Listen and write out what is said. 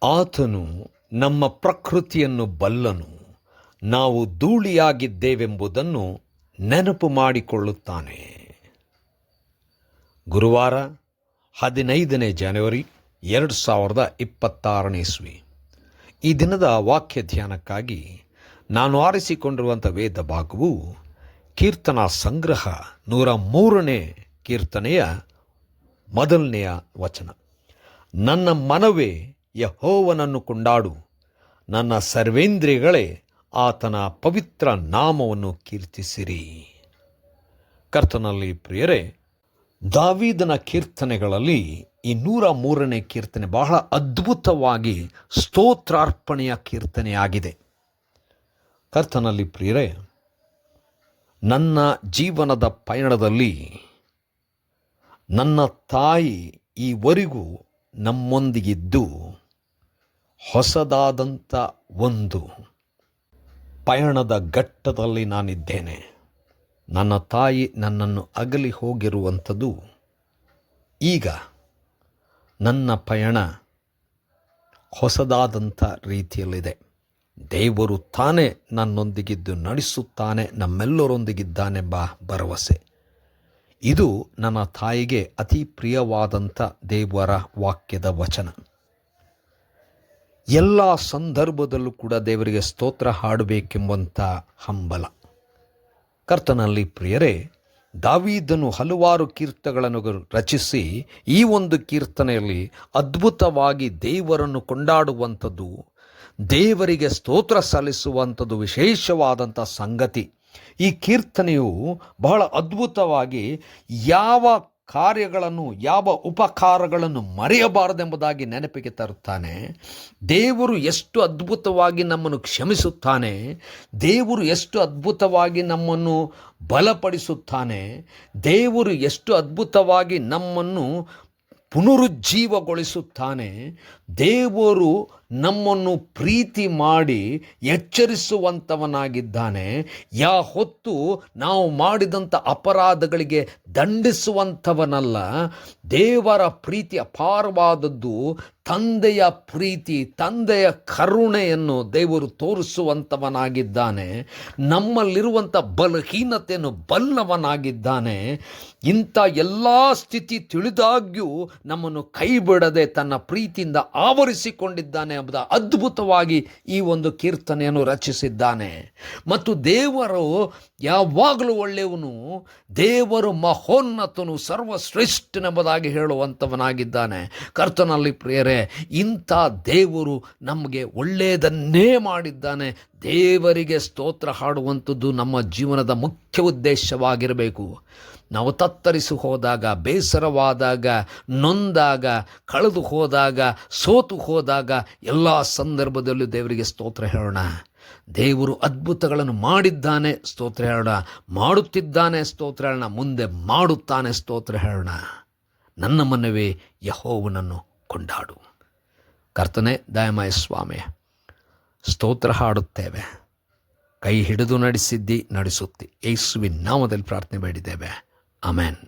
ಆತನು ನಮ್ಮ ಪ್ರಕೃತಿಯನ್ನು ಬಲ್ಲನು, ನಾವು ಧೂಳಿಯಾಗಿದ್ದೇವೆಂಬುದನ್ನು ನೆನಪು ಮಾಡಿಕೊಳ್ಳುತ್ತಾನೆ. ಗುರುವಾರ 15ನೇ ಜನವರಿ 2026 ಇಸ್ವಿ. ಈ ದಿನದ ವಾಕ್ಯ ಧ್ಯಾನಕ್ಕಾಗಿ ನಾನು ಆರಿಸಿಕೊಂಡಿರುವಂಥ ವೇದ ಭಾಗವು ಕೀರ್ತನಾ ಸಂಗ್ರಹ 103ನೇ ಕೀರ್ತನೆಯ 1ನೇ ವಚನ. ನನ್ನ ಮನವೇ ಯೆಹೋವನನ್ನು ಕೊಂಡಾಡು, ನನ್ನ ಸರ್ವೇಂದ್ರಿಯಗಳೇ ಆತನ ಪವಿತ್ರ ನಾಮವನ್ನು ಕೀರ್ತಿಸಿರಿ. ಕರ್ತನಲ್ಲಿ ಪ್ರಿಯರೇ, ದಾವೀದನ ಕೀರ್ತನೆಗಳಲ್ಲಿ ಈ 103ನೇ ಕೀರ್ತನೆ ಬಹಳ ಅದ್ಭುತವಾಗಿ ಸ್ತೋತ್ರಾರ್ಪಣೆಯ ಕೀರ್ತನೆಯಾಗಿದೆ. ಕರ್ತನಲ್ಲಿ ಪ್ರಿಯರೇ, ನನ್ನ ಜೀವನದ ಪಯಣದಲ್ಲಿ ನನ್ನ ತಾಯಿ ಈವರೆಗೂ ನಮ್ಮೊಂದಿಗಿದ್ದು ಹೊಸದಾದಂಥ ಒಂದು ಪಯಣದ ಘಟ್ಟದಲ್ಲಿ ನಾನಿದ್ದೇನೆ. ನನ್ನ ತಾಯಿ ನನ್ನನ್ನು ಅಗಲಿ ಹೋಗಿರುವಂಥದ್ದು ಈಗ ನನ್ನ ಪಯಣ ಹೊಸದಾದಂಥ ರೀತಿಯಲ್ಲಿದೆ. ದೇವರು ತಾನೇ ನನ್ನೊಂದಿಗಿದ್ದು ನಡೆಸುತ್ತಾನೆ, ನಮ್ಮೆಲ್ಲರೊಂದಿಗಿದ್ದಾನೆಂಬ ಭರವಸೆ. ಇದು ನನ್ನ ತಾಯಿಗೆ ಅತಿ ಪ್ರಿಯವಾದಂಥ ದೇವರ ವಾಕ್ಯದ ವಚನ. ಎಲ್ಲ ಸಂದರ್ಭದಲ್ಲೂ ಕೂಡ ದೇವರಿಗೆ ಸ್ತೋತ್ರ ಹಾಡಬೇಕೆಂಬಂಥ ಹಂಬಲ. ಕರ್ತನಲ್ಲಿ ಪ್ರಿಯರೇ, ದಾವೀದನು ಹಲವಾರು ಕೀರ್ತನೆಗಳನ್ನು ರಚಿಸಿ ಈ ಒಂದು ಕೀರ್ತನೆಯಲ್ಲಿ ಅದ್ಭುತವಾಗಿ ದೇವರನ್ನು ಕೊಂಡಾಡುವಂಥದ್ದು, ದೇವರಿಗೆ ಸ್ತೋತ್ರ ಸಲ್ಲಿಸುವಂಥದ್ದು ವಿಶೇಷವಾದಂಥ ಸಂಗತಿ. ಈ ಕೀರ್ತನೆಯು ಬಹಳ ಅದ್ಭುತವಾಗಿ ಯಾವ ಕಾರ್ಯಗಳನ್ನು, ಯಾವ ಉಪಕಾರಗಳನ್ನು ಮರೆಯಬಾರದೆಂಬುದಾಗಿ ನೆನಪಿಗೆ ತರುತ್ತಾನೆ. ದೇವರು ಎಷ್ಟು ಅದ್ಭುತವಾಗಿ ನಮ್ಮನ್ನು ಕ್ಷಮಿಸುತ್ತಾನೆ, ದೇವರು ಎಷ್ಟು ಅದ್ಭುತವಾಗಿ ನಮ್ಮನ್ನು ಬಲಪಡಿಸುತ್ತಾನೆ, ದೇವರು ಎಷ್ಟು ಅದ್ಭುತವಾಗಿ ನಮ್ಮನ್ನು ಪುನರುಜ್ಜೀವಗೊಳಿಸುತ್ತಾನೆ. ದೇವರು ನಮ್ಮನ್ನು ಪ್ರೀತಿ ಮಾಡಿ ಎಚ್ಚರಿಸುವಂಥವನಾಗಿದ್ದಾನೆ. ಹೊತ್ತು ನಾವು ಮಾಡಿದಂಥ ಅಪರಾಧಗಳಿಗೆ ದಂಡಿಸುವಂಥವನಲ್ಲ. ದೇವರ ಪ್ರೀತಿ ಅಪಾರವಾದದ್ದು. ತಂದೆಯ ಪ್ರೀತಿ, ತಂದೆಯ ಕರುಣೆಯನ್ನು ದೇವರು ತೋರಿಸುವಂಥವನಾಗಿದ್ದಾನೆ. ನಮ್ಮಲ್ಲಿರುವಂಥ ಬಲಹೀನತೆಯನ್ನು ಬಲ್ಲವನಾಗಿದ್ದಾನೆ. ಇಂಥ ಎಲ್ಲ ಸ್ಥಿತಿ ತಿಳಿದಾಗ್ಯೂ ನಮ್ಮನ್ನು ಕೈ ಬಿಡದೆ ತನ್ನ ಪ್ರೀತಿಯಿಂದ ಆವರಿಸಿಕೊಂಡಿದ್ದಾನೆ ಎಂಬುದು ಅದ್ಭುತವಾಗಿ ಈ ಒಂದು ಕೀರ್ತನೆಯನ್ನು ರಚಿಸಿದ್ದಾನೆ. ಮತ್ತು ದೇವರು ಯಾವಾಗಲೂ ಒಳ್ಳೆಯವನು, ದೇವರು ಮಹೋನ್ನತನು, ಸರ್ವಶ್ರೇಷ್ಠನೆಂಬುದಾಗಿ ಹೇಳುವಂಥವನಾಗಿದ್ದಾನೆ. ಕರ್ತನಲ್ಲಿ ಪ್ರಿಯರೇ, ಇಂಥ ದೇವರು ನಮಗೆ ಒಳ್ಳೆಯದನ್ನೇ ಮಾಡಿದ್ದಾನೆ. ದೇವರಿಗೆ ಸ್ತೋತ್ರ ಹಾಡುವಂಥದ್ದು ನಮ್ಮ ಜೀವನದ ಮುಖ್ಯ ಉದ್ದೇಶವಾಗಿರಬೇಕು. ನಾವು ತತ್ತರಿಸಿ ಹೋದಾಗ, ಬೇಸರವಾದಾಗ, ನೊಂದಾಗ, ಕಳೆದು ಹೋದಾಗ, ಸೋತು ಹೋದಾಗ ಎಲ್ಲ ಸಂದರ್ಭದಲ್ಲೂ ದೇವರಿಗೆ ಸ್ತೋತ್ರ ಹೇಳೋಣ. ದೇವರು ಅದ್ಭುತಗಳನ್ನು ಮಾಡಿದ್ದಾನೆ, ಸ್ತೋತ್ರ ಹೇಳೋಣ. ಮಾಡುತ್ತಿದ್ದಾನೆ, ಸ್ತೋತ್ರ ಹೇಳೋಣ. ಮುಂದೆ ಮಾಡುತ್ತಾನೆ, ಸ್ತೋತ್ರ ಹೇಳೋಣ. ನನ್ನ ಮನವೇ ಯೆಹೋವನನ್ನು ಕೊಂಡಾಡು. ಕರ್ತನೇ, ದಯಮಯ ಸ್ವಾಮಿ, ಸ್ತೋತ್ರ ಹಾಡುತ್ತೇವೆ. ಕೈ ಹಿಡಿದು ನಡೆಸಿದ್ದಿ, ನಡೆಸುತ್ತಿ. ಯೇಸುವಿನ ನಾಮದಲ್ಲಿ ಪ್ರಾರ್ಥನೆ ಬೇಡಿದ್ದೇವೆ. ಆಮೆನ್.